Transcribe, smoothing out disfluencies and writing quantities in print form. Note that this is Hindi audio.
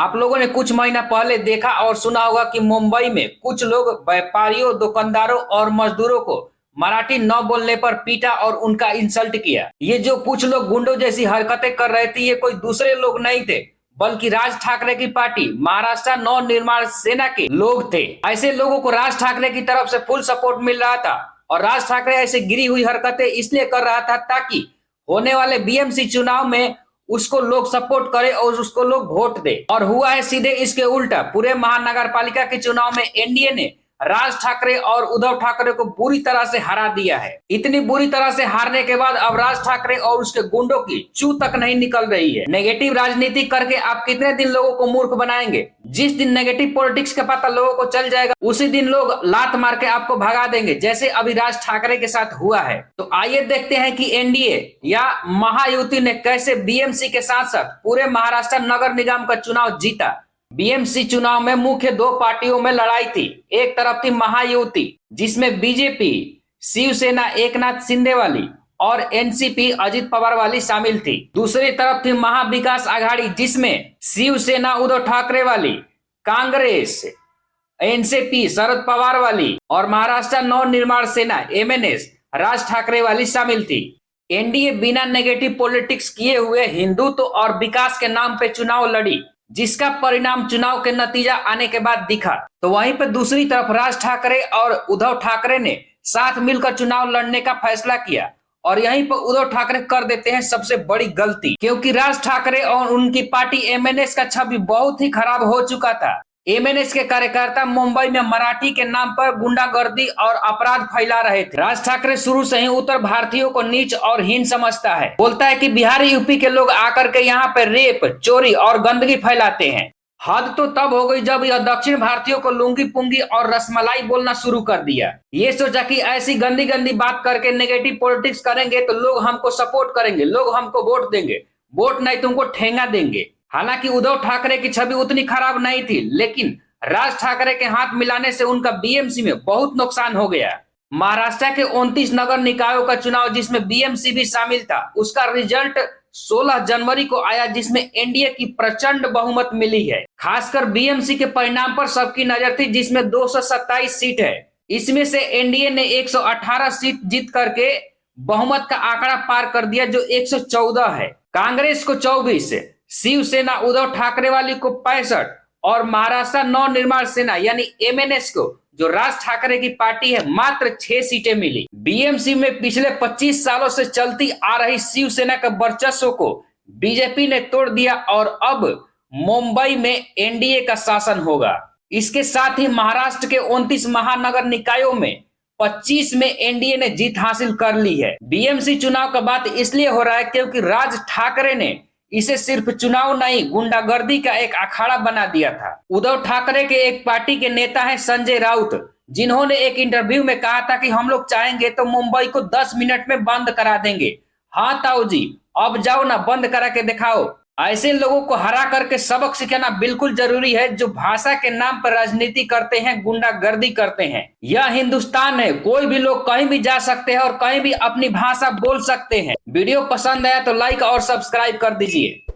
आप लोगों ने कुछ महीना पहले देखा और सुना होगा कि मुंबई में कुछ लोग व्यापारियों, दुकानदारों और मजदूरों को मराठी न बोलने पर पीटा और उनका इंसल्ट किया। ये जो कुछ लोग गुंडों जैसी हरकतें कर रहे थे, ये कोई दूसरे लोग नहीं थे बल्कि राज ठाकरे की पार्टी महाराष्ट्र नव निर्माण सेना के लोग थे। ऐसे लोगों को राज ठाकरे की तरफ से फुल सपोर्ट मिल रहा था और राज ठाकरे ऐसे गिरी हुई हरकतें इसलिए कर रहा था ताकि होने वाले बीएमसी चुनाव में उसको लोग सपोर्ट करे और उसको लोग वोट दे। और हुआ है सीधे इसके उल्टा। पूरे महानगर पालिका के चुनाव में एनडीए ने राज ठाकरे और उद्धव ठाकरे को बुरी तरह से हरा दिया है। इतनी बुरी तरह से हारने के बाद अब राज ठाकरे और उसके गुंडों की चू तक नहीं निकल रही है। नेगेटिव राजनीति करके आप कितने दिन लोगों को मूर्ख बनाएंगे? जिस दिन नेगेटिव पॉलिटिक्स का पता लोगों को चल जाएगा उसी दिन लोग लात मार के आपको भगा देंगे, जैसे अभी राज ठाकरे के साथ हुआ है। तो आइए देखते हैं कि एनडीए या महायुति ने कैसे बीएमसी के साथ साथ पूरे महाराष्ट्र नगर निगम का चुनाव जीता। बीएमसी चुनाव में मुख्य दो पार्टियों में लड़ाई थी। एक तरफ थी महायुति जिसमें बीजेपी, शिवसेना एकनाथ शिंदे वाली और एनसीपी अजित पवार वाली शामिल थी। दूसरी तरफ थी महाविकास आघाड़ी जिसमें शिवसेना उद्धव ठाकरे वाली, कांग्रेस एनसीपी शरद पवार वाली और महाराष्ट्र नव निर्माण सेना एमएनएस राज ठाकरे वाली शामिल थी। एनडीए बिना नेगेटिव पॉलिटिक्स किए हुए हिंदुत्व और विकास के नाम पे चुनाव लड़ी, जिसका परिणाम चुनाव के नतीजा आने के बाद दिखा। तो वहीं पर दूसरी तरफ राज ठाकरे और उद्धव ठाकरे ने साथ मिलकर चुनाव लड़ने का फैसला किया और यहीं पर उद्धव ठाकरे कर देते हैं सबसे बड़ी गलती, क्योंकि राज ठाकरे और उनकी पार्टी एमएनएस का छवि बहुत ही खराब हो चुका था। एमएनएस के कार्यकर्ता मुंबई में मराठी के नाम पर गुंडागर्दी और अपराध फैला रहे थे। राज ठाकरे शुरू से ही उत्तर भारतीयों को नीच और हीन समझता है। बोलता है कि बिहारी यूपी के लोग आकर के यहाँ पे रेप, चोरी और गंदगी फैलाते हैं। हद तो तब हो गई जब यह दक्षिण भारतीयों को लुंगी पुंगी और रसमलाई बोलना शुरू कर दिया। ये सोचा कि ऐसी गंदी गंदी बात करके नेगेटिव पॉलिटिक्स करेंगे तो लोग हमको सपोर्ट करेंगे, लोग हमको वोट देंगे, वोट नहीं तुमको ठेंगा देंगे। हालांकि उद्धव ठाकरे की छवि उतनी खराब नहीं थी, लेकिन राज ठाकरे के हाथ मिलाने से उनका बीएमसी में बहुत नुकसान हो गया। महाराष्ट्र के 29 नगर निकायों का चुनाव जिसमें बीएमसी भी शामिल था, उसका रिजल्ट 16 जनवरी को आया जिसमें एनडीए की प्रचंड बहुमत मिली है। खासकर बीएमसी के परिणाम पर सबकी नजर थी जिसमें 227 सीट है। इसमें से एनडीए ने 118 सीट जीत करके बहुमत का आंकड़ा पार कर दिया जो 114 है। कांग्रेस को 24, शिवसेना उद्धव ठाकरे वाली को 65 और महाराष्ट्र नव निर्माण सेना यानी एमएनएस को, जो राज ठाकरे की पार्टी है, मात्र 6 सीटें मिली। बीएमसी में पिछले 25 सालों से चलती आ रही शिवसेना के वर्चस्व को बीजेपी ने तोड़ दिया और अब मुंबई में एनडीए का शासन होगा। इसके साथ ही महाराष्ट्र के 29 महानगर निकायों में 25 में एनडीए ने जीत हासिल कर ली है। बीएमसी चुनाव का बात इसलिए हो रहा है क्योंकि राज ठाकरे ने इसे सिर्फ चुनाव नहीं, गुंडागर्दी का एक अखाड़ा बना दिया था। उद्धव ठाकरे के एक पार्टी के नेता हैं संजय राउत, जिन्होंने एक इंटरव्यू में कहा था कि हम लोग चाहेंगे तो मुंबई को 10 मिनट में बंद करा देंगे। हाँ ताऊ जी, अब जाओ ना, बंद करा के दिखाओ। ऐसे लोगों को हरा करके सबक सिखाना बिल्कुल जरूरी है जो भाषा के नाम पर राजनीति करते हैं, गुंडागर्दी करते हैं। यह हिंदुस्तान है, कोई भी लोग कहीं भी जा सकते हैं और कहीं भी अपनी भाषा बोल सकते हैं। वीडियो पसंद आया तो लाइक और सब्सक्राइब कर दीजिए।